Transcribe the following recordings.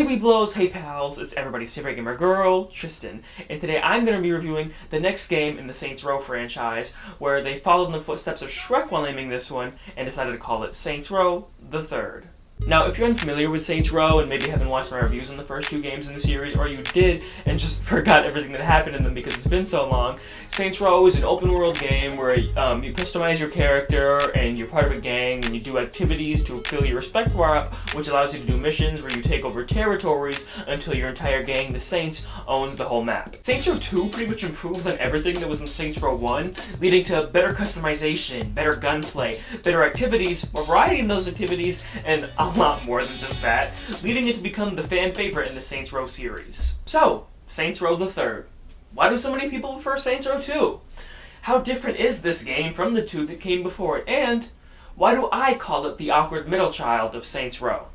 Hey Weeblos, hey pals, it's everybody's favorite gamer girl, Tristan, and today I'm going to be reviewing the next game in the Saints Row franchise, where they followed in the footsteps of Shrek while naming this one, and decided to call it Saints Row the Third. Now, if you're unfamiliar with Saints Row and maybe haven't watched my reviews on the first two games in the series, or you did and just forgot everything that happened in them because it's been so long, Saints Row is an open-world game where you customize your character and you're part of a gang and you do activities to fill your respect bar up, which allows you to do missions where you take over territories until your entire gang, the Saints, owns the whole map. Saints Row 2 pretty much improved on everything that was in Saints Row 1, leading to better customization, better gunplay, better activities, a variety in those activities, and a lot more than just that, leading it to become the fan favorite in the Saints Row series. So, Saints Row the Third. Why do so many people prefer Saints Row 2? How different is this game from the two that came before it? And why do I call it the awkward middle child of Saints Row?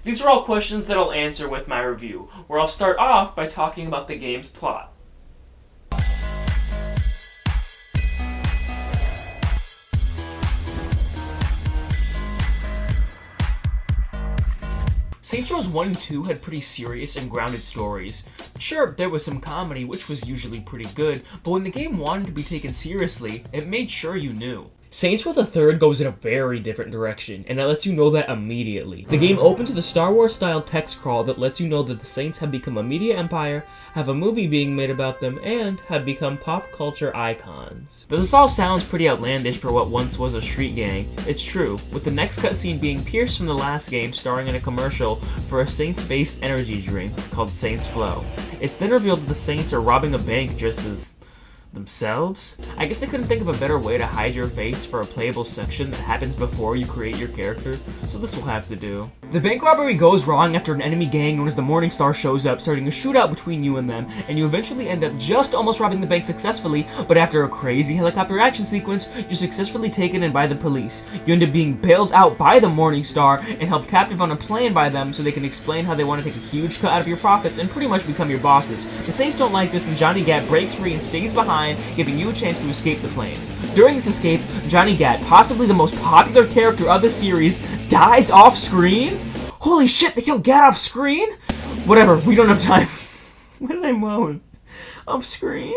These are all questions that I'll answer with my review, where I'll start off by talking about the game's plot. Saints Row 1 and 2 had pretty serious and grounded stories. Sure, there was some comedy, which was usually pretty good, but when the game wanted to be taken seriously, it made sure you knew. Saints Row the Third goes in a very different direction, and it lets you know that immediately. The game opens with a Star Wars-style text crawl that lets you know that the Saints have become a media empire, have a movie being made about them, and have become pop culture icons. This all sounds pretty outlandish for what once was a street gang. It's true, with the next cutscene being Pierce from the last game starring in a commercial for a Saints-based energy drink called Saints Flow. It's then revealed that the Saints are robbing a bank just as themselves? I guess they couldn't think of a better way to hide your face for a playable section that happens before you create your character, so this will have to do. The bank robbery goes wrong after an enemy gang known as the Morningstar shows up, starting a shootout between you and them, and you eventually end up just almost robbing the bank successfully, but after a crazy helicopter action sequence, you're successfully taken in by the police. You end up being bailed out by the Morningstar and held captive on a plane by them so they can explain how they want to take a huge cut out of your profits and pretty much become your bosses. The Saints don't like this, and Johnny Gat breaks free and stays behind, giving you a chance to escape the plane. During this escape, Johnny Gat, possibly the most popular character of the series, dies off screen? Holy shit, they killed Gat off screen? Whatever, we don't have time. What did I moan? Off screen?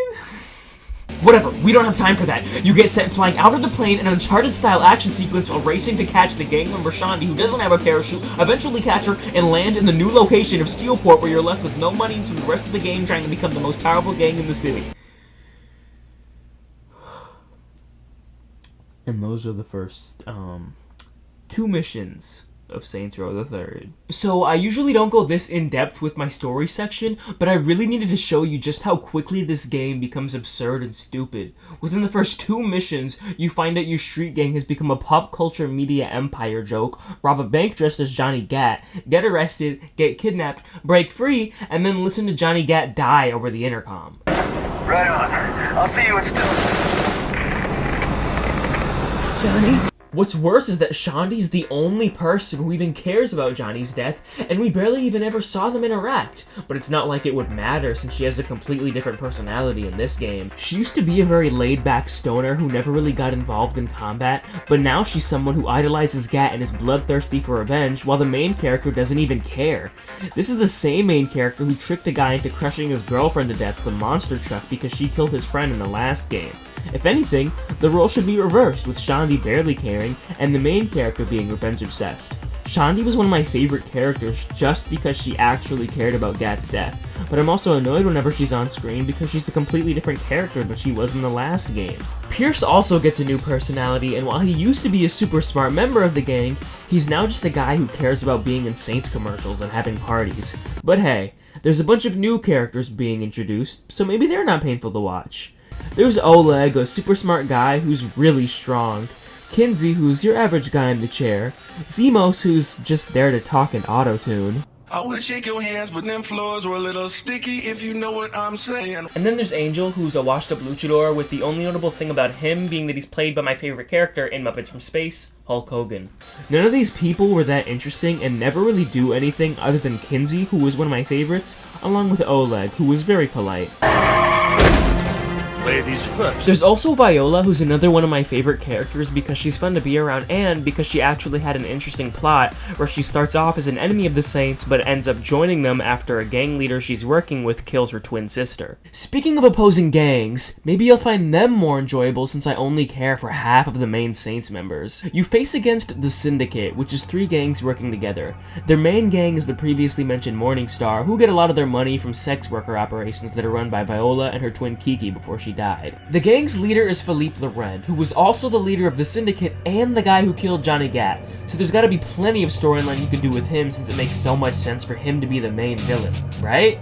Whatever, we don't have time for that. You get sent flying out of the plane in an Uncharted-style action sequence while racing to catch the gang member Shandy, who doesn't have a parachute, eventually catch her, and land in the new location of Steelport, where you're left with no money and spend the rest of the game trying to become the most powerful gang in the city. And those are the first, two missions of Saints Row the Third. So, I usually don't go this in-depth with my story section, but I really needed to show you just how quickly this game becomes absurd and stupid. Within the first two missions, you find out your street gang has become a pop culture media empire joke, rob a bank dressed as Johnny Gat, get arrested, get kidnapped, break free, and then listen to Johnny Gat die over the intercom. Right on. I'll see you in Still. Johnny? What's worse is that Shandy's the only person who even cares about Johnny's death, and we barely even ever saw them interact. But it's not like it would matter since she has a completely different personality in this game. She used to be a very laid-back stoner who never really got involved in combat, but now she's someone who idolizes Gat and is bloodthirsty for revenge, while the main character doesn't even care. This is the same main character who tricked a guy into crushing his girlfriend to death with a monster truck because she killed his friend in the last game. If anything, the role should be reversed, with Shandy barely caring, and the main character being revenge-obsessed. Shandy was one of my favorite characters just because she actually cared about Gat's death, but I'm also annoyed whenever she's on screen because she's a completely different character than she was in the last game. Pierce also gets a new personality, and while he used to be a super smart member of the gang, he's now just a guy who cares about being in Saints commercials and having parties. But hey, there's a bunch of new characters being introduced, so maybe they're not painful to watch. There's Oleg, a super smart guy who's really strong, Kinsey, who's your average guy in the chair, Zemos, who's just there to talk in auto-tune. I would shake your hands, but them floors were a little sticky, if you know what I'm saying. And then there's Angel, who's a washed-up luchador, with the only notable thing about him being that he's played by my favorite character in Muppets from Space, Hulk Hogan. None of these people were that interesting and never really do anything other than Kinsey, who was one of my favorites, along with Oleg, who was very polite. ladies first. There's also Viola, who's another one of my favorite characters because she's fun to be around and because she actually had an interesting plot where she starts off as an enemy of the Saints but ends up joining them after a gang leader she's working with kills her twin sister. Speaking of opposing gangs, maybe you'll find them more enjoyable since I only care for half of the main Saints members. You face against the Syndicate, which is 3 gangs working together. Their main gang is the previously mentioned Morningstar, who get a lot of their money from sex worker operations that are run by Viola and her twin Kiki before she died. The gang's leader is Philippe Laurent, who was also the leader of the Syndicate and the guy who killed Johnny Gat, so there's gotta be plenty of storyline you could do with him since it makes so much sense for him to be the main villain, right?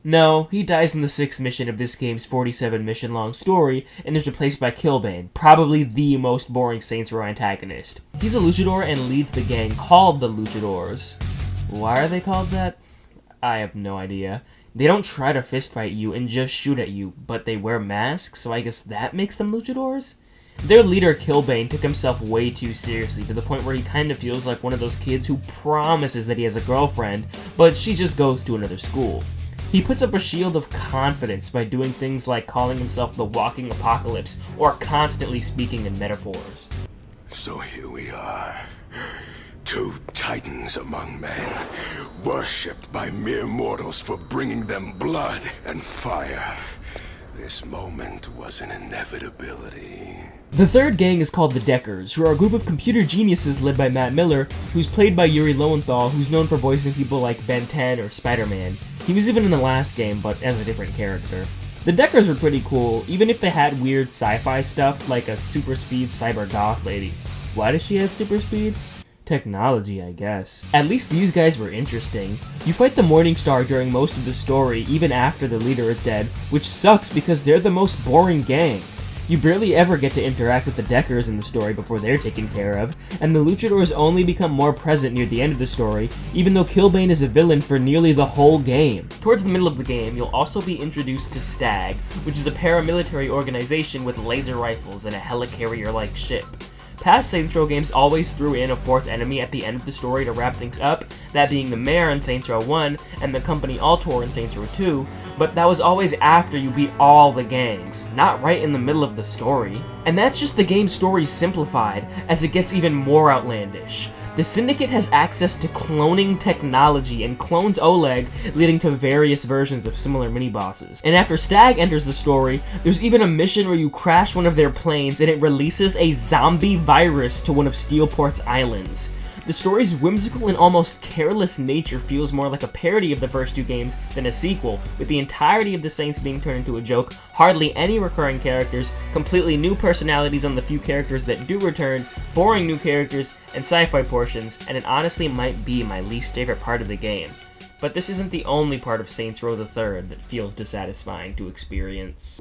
No, he dies in the 6th mission of this game's 47 mission long story and is replaced by Killbane, probably the most boring Saints Row antagonist. He's a luchador and leads the gang called the Luchadors. Why are they called that? I have no idea. They don't try to fistfight you and just shoot at you, but they wear masks, so I guess that makes them luchadors? Their leader, Killbane, took himself way too seriously, to the point where he kind of feels like one of those kids who promises that he has a girlfriend, but she just goes to another school. He puts up a shield of confidence by doing things like calling himself the walking apocalypse, or constantly speaking in metaphors. So here we are. 2 titans among men, worshipped by mere mortals for bringing them blood and fire. This moment was an inevitability. The third gang is called the Deckers, who are a group of computer geniuses led by Matt Miller, who's played by Yuri Lowenthal, who's known for voicing people like Ben 10 or Spider-Man. He was even in the last game, but as a different character. The Deckers were pretty cool, even if they had weird sci-fi stuff like a super speed cyber goth lady. Why does she have super speed? Technology, I guess. At least these guys were interesting. You fight the Morningstar during most of the story, even after the leader is dead, which sucks because they're the most boring gang. You barely ever get to interact with the Deckers in the story before they're taken care of, and the Luchadors only become more present near the end of the story, even though Killbane is a villain for nearly the whole game. Towards the middle of the game, you'll also be introduced to STAG, which is a paramilitary organization with laser rifles and a helicarrier-like ship. Past Saints Row games always threw in a 4th enemy at the end of the story to wrap things up, that being the Mayor in Saints Row 1 and the Company Altor in Saints Row 2, but that was always after you beat all the gangs, not right in the middle of the story. And that's just the game's story simplified, as it gets even more outlandish. The Syndicate has access to cloning technology and clones Oleg, leading to various versions of similar mini-bosses. And after Stag enters the story, there's even a mission where you crash one of their planes and it releases a zombie virus to one of Steelport's islands. The story's whimsical and almost careless nature feels more like a parody of the first 2 games than a sequel, with the entirety of the Saints being turned into a joke, hardly any recurring characters, completely new personalities on the few characters that do return, boring new characters, and sci-fi portions, and it honestly might be my least favorite part of the game. But this isn't the only part of Saints Row III that feels dissatisfying to experience.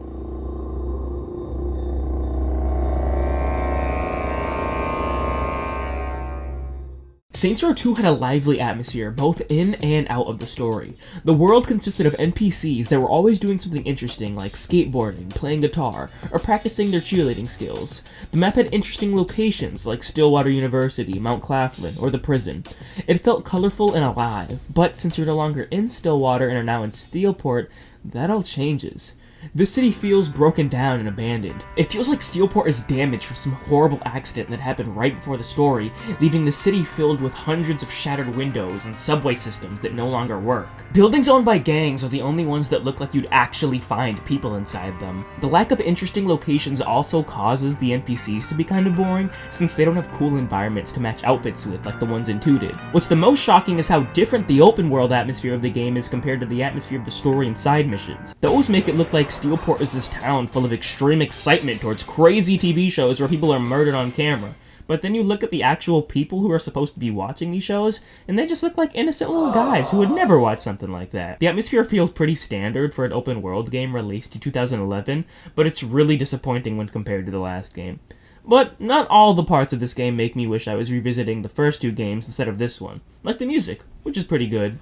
Saints Row 2 had a lively atmosphere, both in and out of the story. The world consisted of NPCs that were always doing something interesting, like skateboarding, playing guitar, or practicing their cheerleading skills. The map had interesting locations, like Stillwater University, Mount Claflin, or the prison. It felt colorful and alive, but since you're no longer in Stillwater and are now in Steelport, that all changes. The city feels broken down and abandoned. It feels like Steelport is damaged from some horrible accident that happened right before the story, leaving the city filled with hundreds of shattered windows and subway systems that no longer work. Buildings owned by gangs are the only ones that look like you'd actually find people inside them. The lack of interesting locations also causes the NPCs to be kind of boring, since they don't have cool environments to match outfits with like the ones in 2 did. What's the most shocking is how different the open world atmosphere of the game is compared to the atmosphere of the story and side missions. Those make it look like Steelport is this town full of extreme excitement towards crazy TV shows where people are murdered on camera. But then you look at the actual people who are supposed to be watching these shows, and they just look like innocent little guys who would never watch something like that. The atmosphere feels pretty standard for an open world game released in 2011, but it's really disappointing when compared to the last game. But not all the parts of this game make me wish I was revisiting the first 2 games instead of this one. Like the music, which is pretty good.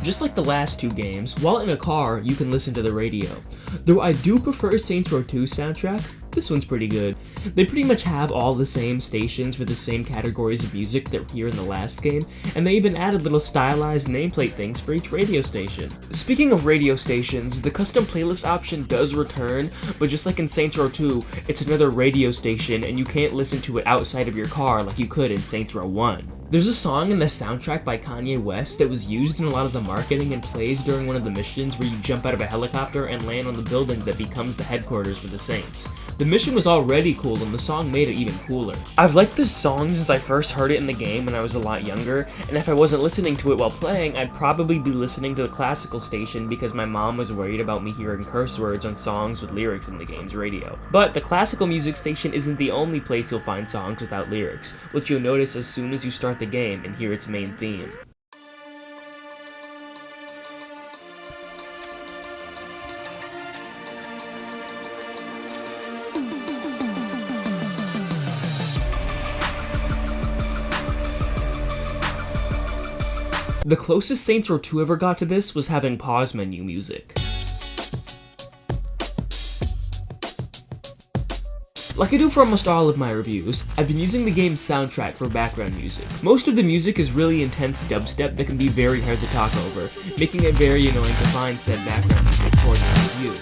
Just like the last 2 games, while in a car, you can listen to the radio. Though I do prefer Saints Row 2's soundtrack, this one's pretty good. They pretty much have all the same stations for the same categories of music that were here in the last game, and they even added little stylized nameplate things for each radio station. Speaking of radio stations, the custom playlist option does return, but just like in Saints Row 2, it's another radio station and you can't listen to it outside of your car like you could in Saints Row 1. There's a song in the soundtrack by Kanye West that was used in a lot of the marketing and plays during one of the missions where you jump out of a helicopter and land on the building that becomes the headquarters for the Saints. The mission was already cool and the song made it even cooler. I've liked this song since I first heard it in the game when I was a lot younger, and if I wasn't listening to it while playing, I'd probably be listening to the classical station because my mom was worried about me hearing curse words on songs with lyrics in the game's radio. But the classical music station isn't the only place you'll find songs without lyrics, which you'll notice as soon as you start the game and hear its main theme. The closest Saints Row 2 ever got to this was having pause menu music. Like I do for almost all of my reviews, I've been using the game's soundtrack for background music. Most of the music is really intense dubstep that can be very hard to talk over, making it very annoying to find said background music for this review.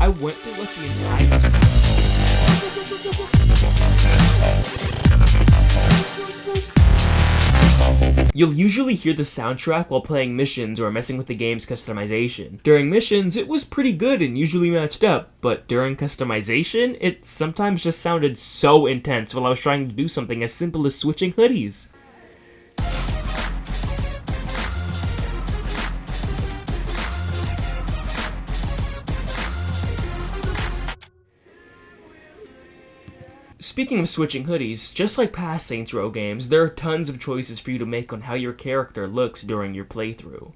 I went through like the entire You'll usually hear the soundtrack while playing missions or messing with the game's customization. During missions, it was pretty good and usually matched up, but during customization, it sometimes just sounded so intense while I was trying to do something as simple as switching hoodies. Speaking of switching hoodies, just like past Saints Row games, there are tons of choices for you to make on how your character looks during your playthrough.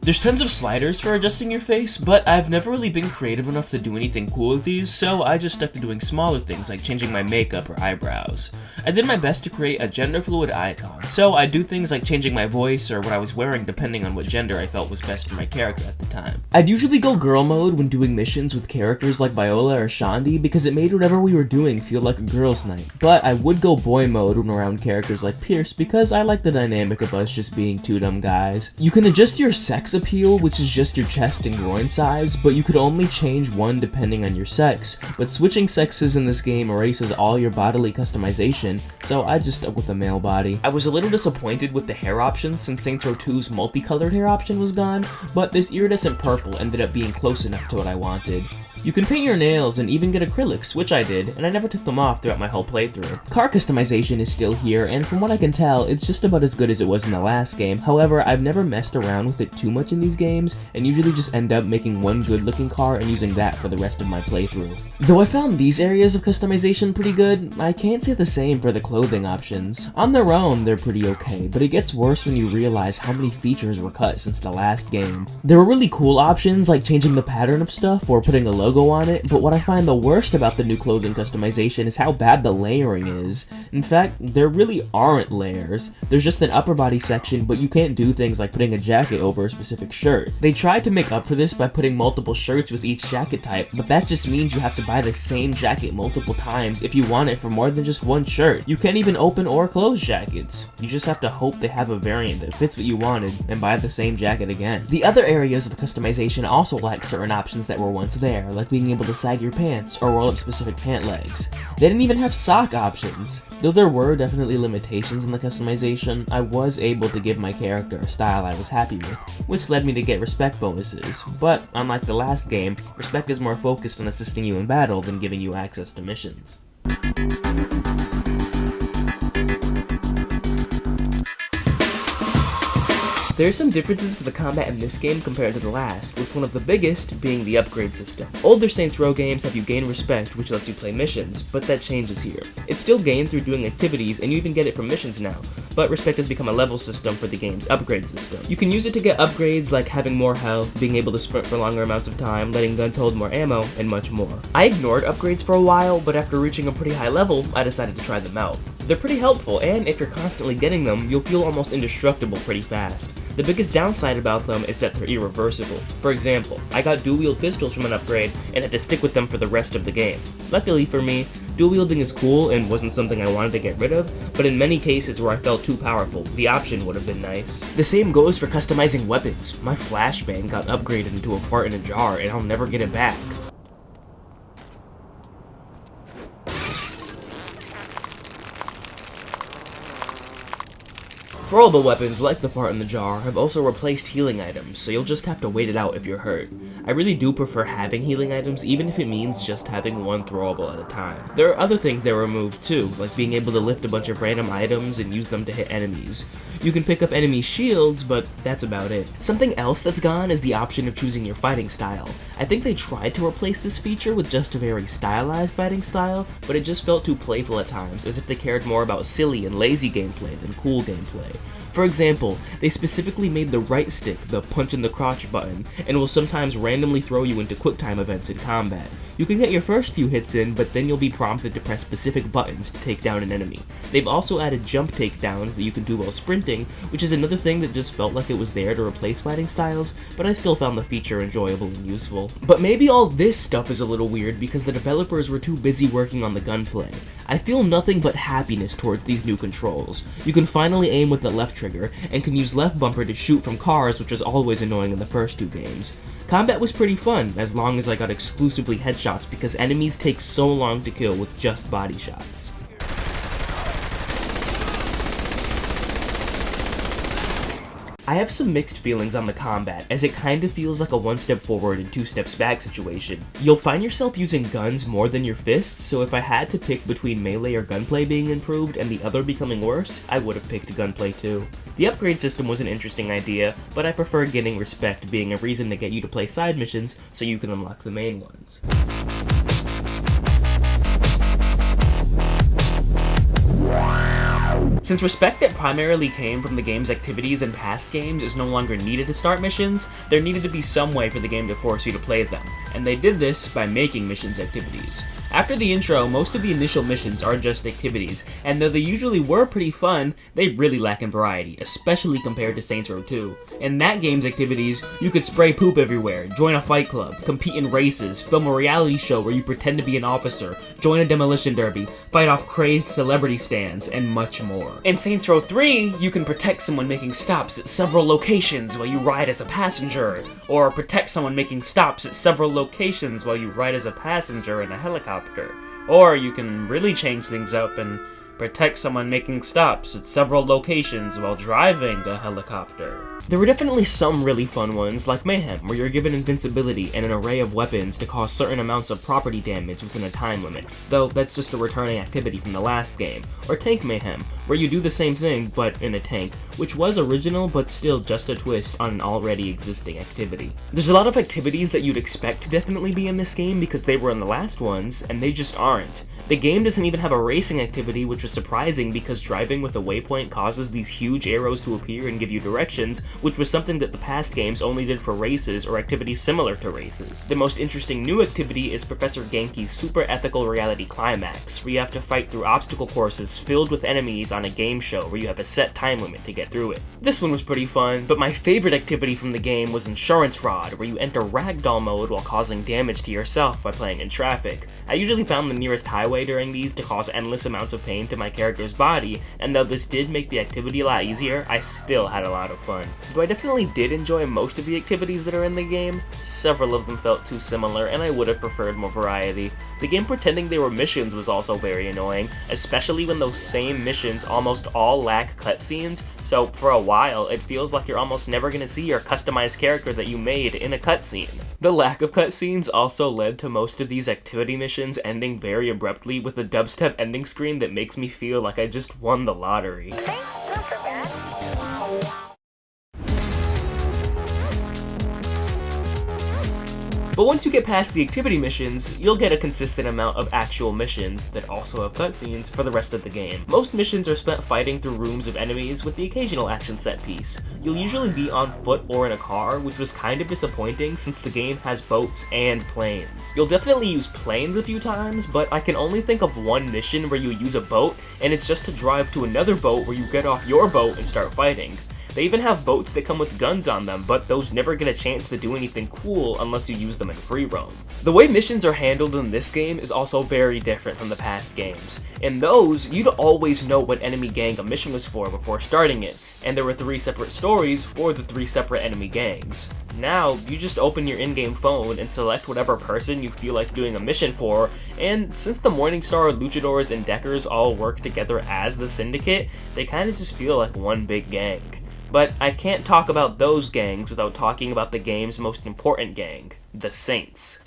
There's tons of sliders for adjusting your face, but I've never really been creative enough to do anything cool with these, so I just stuck to doing smaller things like changing my makeup or eyebrows. I did my best to create a gender fluid icon, so I do things like changing my voice or what I was wearing depending on what gender I felt was best for my character at the time. I'd usually go girl mode when doing missions with characters like Viola or Shandi because it made whatever we were doing feel like a girl's night, but I would go boy mode when around characters like Pierce because I like the dynamic of us just being two dumb guys. You can adjust your sex appeal, which is just your chest and groin size, but you could only change one depending on your sex. But switching sexes in this game erases all your bodily customization, so I just stuck with a male body. I was a little disappointed with the hair option since Saints Row 2's multicolored hair option was gone, but this iridescent purple ended up being close enough to what I wanted. You can paint your nails and even get acrylics, which I did, and I never took them off throughout my whole playthrough. Car customization is still here, and from what I can tell, it's just about as good as it was in the last game. However, I've never messed around with it too much in these games, and usually just end up making one good looking car and using that for the rest of my playthrough. Though I found these areas of customization pretty good, I can't say the same for the clothing options. On their own, they're pretty okay, but it gets worse when you realize how many features were cut since the last game. There were really cool options like changing the pattern of stuff or putting a logo on it, but what I find the worst about the new clothing customization is how bad the layering is. In fact, there really aren't layers. There's just an upper body section, but you can't do things like putting a jacket over a specific shirt. They tried to make up for this by putting multiple shirts with each jacket type, but that just means you have to buy the same jacket multiple times if you want it for more than just one shirt. You can't even open or close jackets. You just have to hope they have a variant that fits what you wanted and buy the same jacket again. The other areas of customization also lack certain options that were once there, like being able to sag your pants or roll up specific pant legs. They didn't even have sock options. Though there were definitely limitations in the customization, I was able to give my character a style I was happy with, which led me to get respect bonuses. But unlike the last game, respect is more focused on assisting you in battle than giving you access to missions. There are some differences to the combat in this game compared to the last, with one of the biggest being the upgrade system. Older Saints Row games have you gain respect, which lets you play missions, but that changes here. It's still gained through doing activities, and you even get it from missions now, but respect has become a level system for the game's upgrade system. You can use it to get upgrades like having more health, being able to sprint for longer amounts of time, letting guns hold more ammo, and much more. I ignored upgrades for a while, but after reaching a pretty high level, I decided to try them out. They're pretty helpful, and if you're constantly getting them, you'll feel almost indestructible pretty fast. The biggest downside about them is that they're irreversible. For example, I got dual-wield pistols from an upgrade and had to stick with them for the rest of the game. Luckily for me, dual-wielding is cool and wasn't something I wanted to get rid of, but in many cases where I felt too powerful, the option would have been nice. The same goes for customizing weapons. My flashbang got upgraded into a fart in a jar and I'll never get it back. Throwable weapons, like the fart in the jar, have also replaced healing items, so you'll just have to wait it out if you're hurt. I really do prefer having healing items, even if it means just having one throwable at a time. There are other things they removed too, like being able to lift a bunch of random items and use them to hit enemies. You can pick up enemy shields, but that's about it. Something else that's gone is the option of choosing your fighting style. I think they tried to replace this feature with just a very stylized fighting style, but it just felt too playful at times, as if they cared more about silly and lazy gameplay than cool gameplay. For example, they specifically made the right stick the punch in the crotch button, and will sometimes randomly throw you into QuickTime events in combat. You can get your first few hits in, but then you'll be prompted to press specific buttons to take down an enemy. They've also added jump takedowns that you can do while sprinting, which is another thing that just felt like it was there to replace fighting styles, but I still found the feature enjoyable and useful. But maybe all this stuff is a little weird because the developers were too busy working on the gunplay. I feel nothing but happiness towards these new controls. You can finally aim with the left trigger, and can use left bumper to shoot from cars, which was always annoying in the first two games. Combat was pretty fun, as long as I got exclusively headshots because enemies take so long to kill with just body shots. I have some mixed feelings on the combat, as it kind of feels like a one step forward and two steps back situation. You'll find yourself using guns more than your fists, so if I had to pick between melee or gunplay being improved and the other becoming worse, I would have picked gunplay too. The upgrade system was an interesting idea, but I prefer getting respect being a reason to get you to play side missions so you can unlock the main ones. Since respect that primarily came from the game's activities in past games is no longer needed to start missions, there needed to be some way for the game to force you to play them, and they did this by making missions activities. After the intro, most of the initial missions are just activities, and though they usually were pretty fun, they really lack in variety, especially compared to Saints Row 2. In that game's activities, you could spray poop everywhere, join a fight club, compete in races, film a reality show where you pretend to be an officer, join a demolition derby, fight off crazed celebrity stands, and much more. In Saints Row 3, you can protect someone making stops at several locations while you ride as a passenger, or protect someone making stops at several locations while you ride as a passenger in a helicopter. Or you can really change things up and protect someone making stops at several locations while driving a helicopter. There were definitely some really fun ones, like Mayhem, where you're given invincibility and an array of weapons to cause certain amounts of property damage within a time limit, though that's just a returning activity from the last game. Or Tank Mayhem, where you do the same thing, but in a tank, which was original, but still just a twist on an already existing activity. There's a lot of activities that you'd expect to definitely be in this game because they were in the last ones, and they just aren't. The game doesn't even have a racing activity, which was surprising because driving with a waypoint causes these huge arrows to appear and give you directions, which was something that the past games only did for races or activities similar to races. The most interesting new activity is Professor Genki's Super Ethical Reality Climax, where you have to fight through obstacle courses filled with enemies on a game show where you have a set time limit to get through it. This one was pretty fun, but my favorite activity from the game was Insurance Fraud, where you enter ragdoll mode while causing damage to yourself by playing in traffic. I usually found the nearest highway during these to cause endless amounts of pain to my character's body, and though this did make the activity a lot easier, I still had a lot of fun. Though I definitely did enjoy most of the activities that are in the game, several of them felt too similar and I would have preferred more variety. The game pretending they were missions was also very annoying, especially when those same missions almost all lack cutscenes, so for a while it feels like you're almost never going to see your customized character that you made in a cutscene. The lack of cutscenes also led to most of these activity missions ending very abruptly with a dubstep ending screen that makes me feel like I just won the lottery. But once you get past the activity missions, you'll get a consistent amount of actual missions that also have cutscenes for the rest of the game. Most missions are spent fighting through rooms of enemies with the occasional action set piece. You'll usually be on foot or in a car, which was kind of disappointing since the game has boats and planes. You'll definitely use planes a few times, but I can only think of one mission where you use a boat, and it's just to drive to another boat where you get off your boat and start fighting. They even have boats that come with guns on them, but those never get a chance to do anything cool unless you use them in free roam. The way missions are handled in this game is also very different from the past games. In those, you'd always know what enemy gang a mission was for before starting it, and there were 3 separate stories for the 3 separate enemy gangs. Now, you just open your in-game phone and select whatever person you feel like doing a mission for, and since the Morningstar, Luchadors, and Deckers all work together as the Syndicate, they kinda just feel like one big gang. But I can't talk about those gangs without talking about the game's most important gang, the Saints.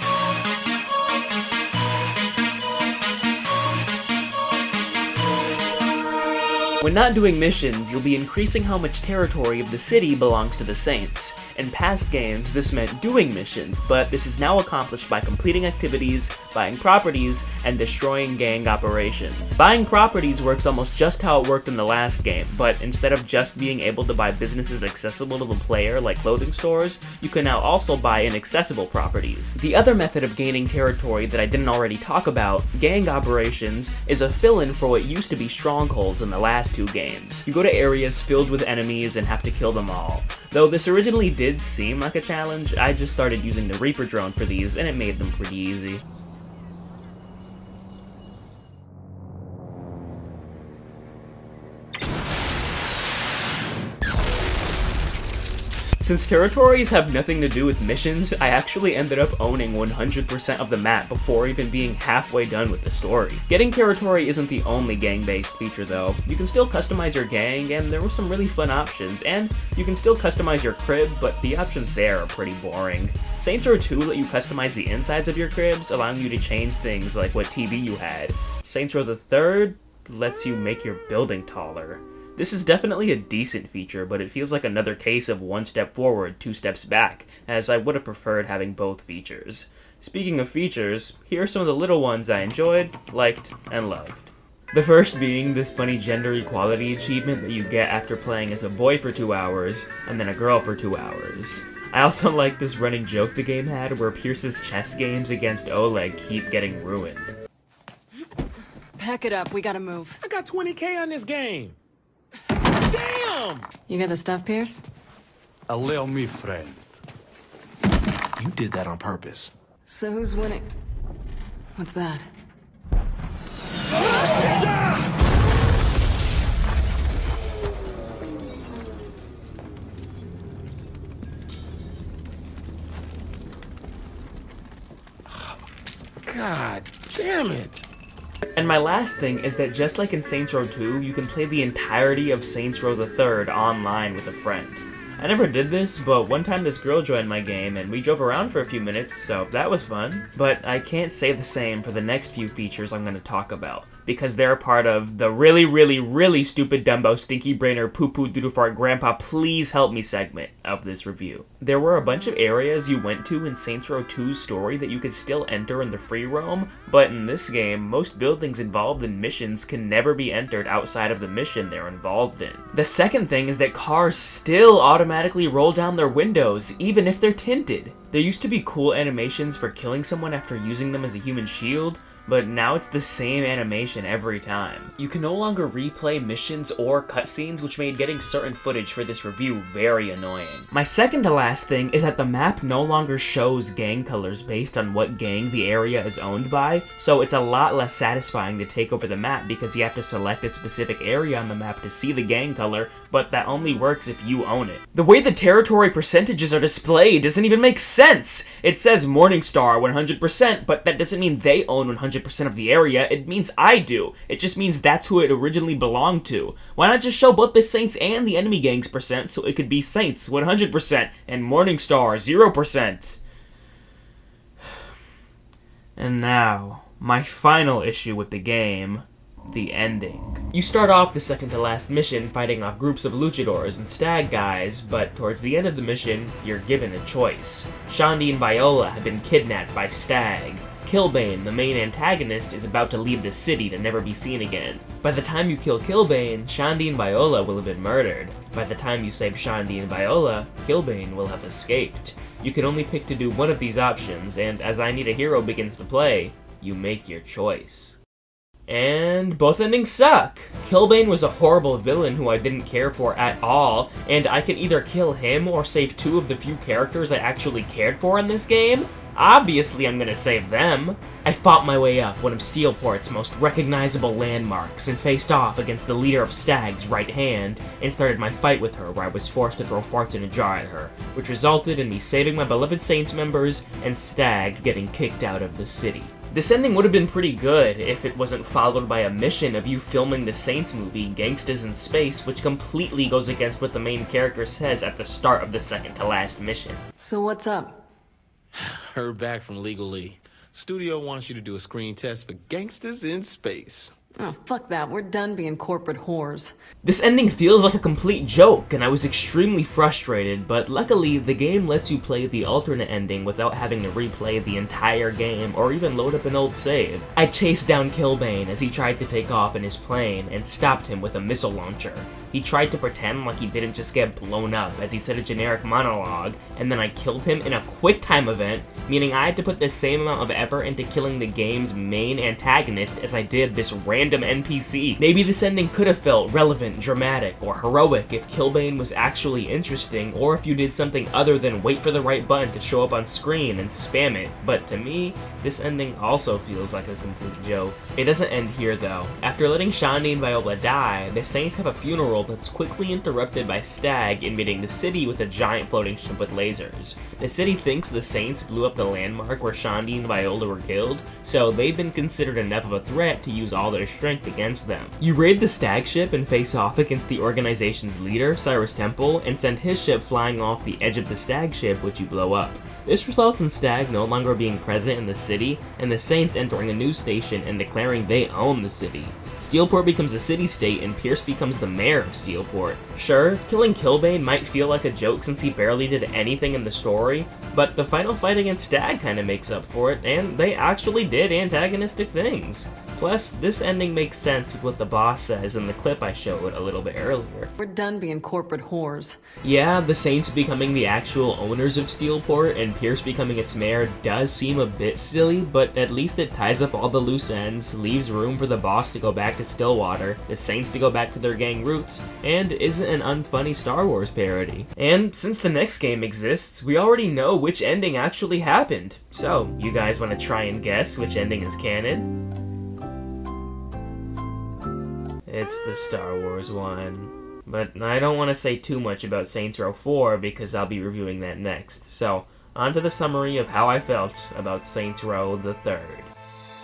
When not doing missions, you'll be increasing how much territory of the city belongs to the Saints. In past games, this meant doing missions, but this is now accomplished by completing activities, buying properties, and destroying gang operations. Buying properties works almost just how it worked in the last game, but instead of just being able to buy businesses accessible to the player like clothing stores, you can now also buy inaccessible properties. The other method of gaining territory that I didn't already talk about, gang operations, is a fill-in for what used to be strongholds in the last 2 games. You go to areas filled with enemies and have to kill them all. Though this originally did seem like a challenge, I just started using the Reaper drone for these and it made them pretty easy. Since territories have nothing to do with missions, I actually ended up owning 100% of the map before even being halfway done with the story. Getting territory isn't the only gang-based feature though. You can still customize your gang, and there were some really fun options, and you can still customize your crib, but the options there are pretty boring. Saints Row 2 let you customize the insides of your cribs, allowing you to change things like what TV you had. Saints Row the 3rd lets you make your building taller. This is definitely a decent feature, but it feels like another case of 1 step forward, 2 steps back, as I would have preferred having both features. Speaking of features, here are some of the little ones I enjoyed, liked, and loved. The first being this funny gender equality achievement that you get after playing as a boy for 2 hours, and then a girl for 2 hours. I also like this running joke the game had where Pierce's chess games against Oleg keep getting ruined. Pack it up, we gotta move. I got 20K on this game. Damn! You got the stuff, Pierce? Allow me, friend. You did that on purpose. So who's winning? What's that? God damn it! And my last thing is that just like in Saints Row 2, you can play the entirety of Saints Row the 3rd online with a friend. I never did this, but one time this girl joined my game and we drove around for a few minutes, so that was fun. But I can't say the same for the next few features I'm going to talk about, because they're part of the really stupid dumbo stinky brainer poopoo doodoo fart grandpa please help me segment of this review. There were a bunch of areas you went to in Saints Row 2's story that you could still enter in the free roam, but in this game, most buildings involved in missions can never be entered outside of the mission they're involved in. The second thing is that cars still automatically roll down their windows, even if they're tinted. There used to be cool animations for killing someone after using them as a human shield, but now it's the same animation every time. You can no longer replay missions or cutscenes, which made getting certain footage for this review very annoying. My second to last thing is that the map no longer shows gang colors based on what gang the area is owned by, so it's a lot less satisfying to take over the map because you have to select a specific area on the map to see the gang color, but that only works if you own it. The way the territory percentages are displayed doesn't even make sense! It says Morningstar 100%, but that doesn't mean they own 100% of the area, it means I do. It just means that's who it originally belonged to. Why not just show both the Saints and the enemy gang's percent so it could be Saints 100% and Morningstar 0%? And now, my final issue with the game, the ending. You start off the second to last mission fighting off groups of luchadors and stag guys, but towards the end of the mission, you're given a choice. Shandi and Viola have been kidnapped by Stag. Killbane, the main antagonist, is about to leave the city to never be seen again. By the time you kill Killbane, Shandi and Viola will have been murdered. By the time you save Shandi and Viola, Killbane will have escaped. You can only pick to do one of these options, and as I Need a Hero begins to play, you make your choice. And both endings suck. Killbane was a horrible villain who I didn't care for at all, and I can either kill him or save two of the few characters I actually cared for in this game. Obviously I'm gonna save them. I fought my way up one of Steelport's most recognizable landmarks and faced off against the leader of Stag's right hand, and started my fight with her where I was forced to throw farts in a jar at her, which resulted in me saving my beloved Saints members and Stag getting kicked out of the city. This ending would have been pretty good if it wasn't followed by a mission of you filming the Saints movie, Gangstas in Space, which completely goes against what the main character says at the start of the second to last mission. So what's up? Heard back from Legally. Studio wants you to do a screen test for Gangsters in Space. Oh, fuck that. We're done being corporate whores. This ending feels like a complete joke, and I was extremely frustrated, but luckily the game lets you play the alternate ending without having to replay the entire game or even load up an old save. I chased down Killbane as he tried to take off in his plane and stopped him with a missile launcher. He tried to pretend like he didn't just get blown up as he said a generic monologue, and then I killed him in a quick time event, meaning I had to put the same amount of effort into killing the game's main antagonist as I did this random NPC. Maybe this ending could have felt relevant, dramatic, or heroic if Killbane was actually interesting, or if you did something other than wait for the right button to show up on screen and spam it, but to me, this ending also feels like a complete joke. It doesn't end here though. After letting Shandi and Viola die, the Saints have a funeral that's quickly interrupted by Stag invading the city with a giant floating ship with lasers. The city thinks the Saints blew up the landmark where Shandi and Viola were killed, so they've been considered enough of a threat to use all their strength against them. You raid the Stag ship and face off against the organization's leader, Cyrus Temple, and send his ship flying off the edge of the Stag ship, which you blow up. This results in Stag no longer being present in the city, and the Saints entering a news station and declaring they own the city. Steelport becomes a city-state, and Pierce becomes the mayor of Steelport. Sure, killing Killbane might feel like a joke since he barely did anything in the story, but the final fight against Stag kinda makes up for it, and they actually did antagonistic things. Plus, this ending makes sense with what the boss says in the clip I showed a little bit earlier. We're done being corporate whores. Yeah, the Saints becoming the actual owners of Steelport and Pierce becoming its mayor does seem a bit silly, but at least it ties up all the loose ends, leaves room for the boss to go back to Stillwater, the Saints to go back to their gang roots, and isn't an unfunny Star Wars parody. And since the next game exists, we already know which ending actually happened. So, you guys want to try and guess which ending is canon? It's the Star Wars one. But I don't want to say too much about Saints Row 4 because I'll be reviewing that next. So, on to the summary of how I felt about Saints Row the Third.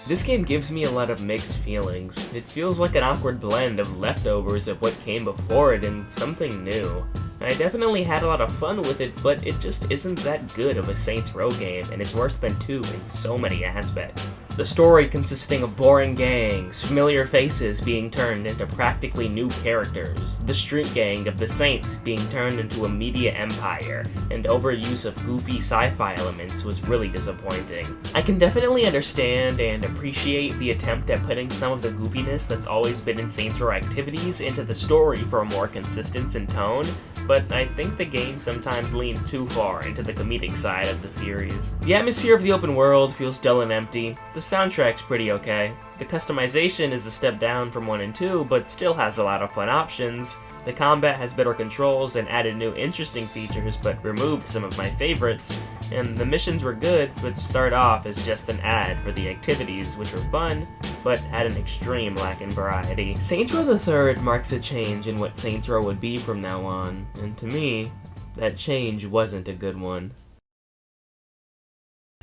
This game gives me a lot of mixed feelings. It feels like an awkward blend of leftovers of what came before it and something new. I definitely had a lot of fun with it, but it just isn't that good of a Saints Row game, and it's worse than 2 in so many aspects. The story consisting of boring gangs, familiar faces being turned into practically new characters, the street gang of the Saints being turned into a media empire, and overuse of goofy sci-fi elements was really disappointing. I can definitely understand and appreciate the attempt at putting some of the goofiness that's always been in Saints Row activities into the story for a more consistency in tone, but I think the game sometimes leaned too far into the comedic side of the series. The atmosphere of the open world feels dull and empty. The soundtrack's pretty okay. The customization is a step down from 1 and 2, but still has a lot of fun options. The combat has better controls and added new interesting features, but removed some of my favorites. And the missions were good, but start off as just an ad for the activities, which were fun, but had an extreme lack in variety. Saints Row the Third marks a change in what Saints Row would be from now on, and to me, that change wasn't a good one.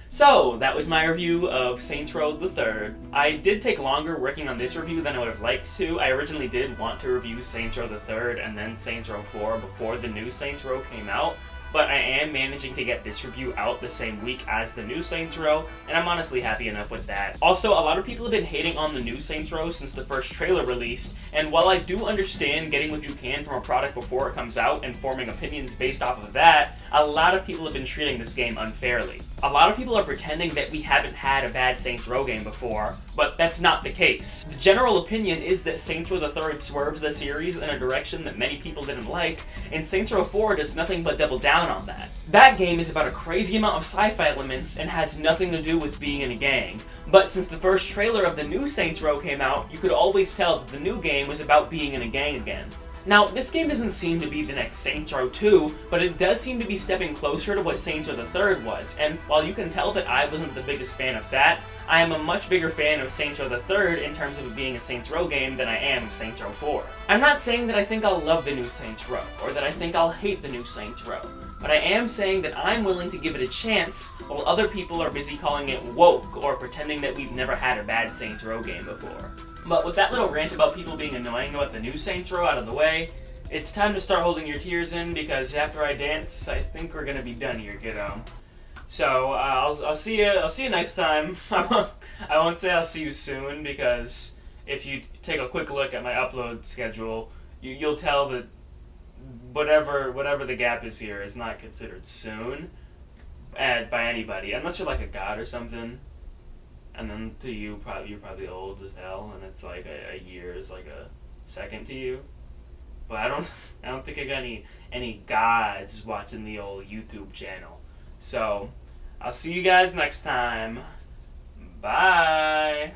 So, that was my review of Saints Row the Third. I did take longer working on this review than I would have liked to. I originally did want to review Saints Row the Third and then Saints Row 4 before the new Saints Row came out, but I am managing to get this review out the same week as the new Saints Row, and I'm honestly happy enough with that. Also, a lot of people have been hating on the new Saints Row since the first trailer released, and while I do understand getting what you can from a product before it comes out and forming opinions based off of that, a lot of people have been treating this game unfairly. A lot of people are pretending that we haven't had a bad Saints Row game before, but that's not the case. The general opinion is that Saints Row III swerves the series in a direction that many people didn't like, and Saints Row 4 does nothing but double down on that. That game is about a crazy amount of sci-fi elements and has nothing to do with being in a gang. But since the first trailer of the new Saints Row came out, you could always tell that the new game was about being in a gang again. Now, this game doesn't seem to be the next Saints Row 2, but it does seem to be stepping closer to what Saints Row III was, and while you can tell that I wasn't the biggest fan of that, I am a much bigger fan of Saints Row III in terms of it being a Saints Row game than I am of Saints Row 4. I'm not saying that I think I'll love the new Saints Row, or that I think I'll hate the new Saints Row, but I am saying that I'm willing to give it a chance, while other people are busy calling it woke, or pretending that we've never had a bad Saints Row game before. But with that little rant about people being annoying about the new Saints Row out of the way, it's time to start holding your tears in, because after I dance, I think we're gonna be done here, kiddo. So, I'll see you next time. I won't say I'll see you soon, because if you take a quick look at my upload schedule, you'll tell that whatever the gap is here is not considered soon by anybody, unless you're like a god or something. And then to you, you're probably old as hell, and it's like a year is like a second to you. But I don't think I got any gods watching the old YouTube channel. So I'll see you guys next time. Bye.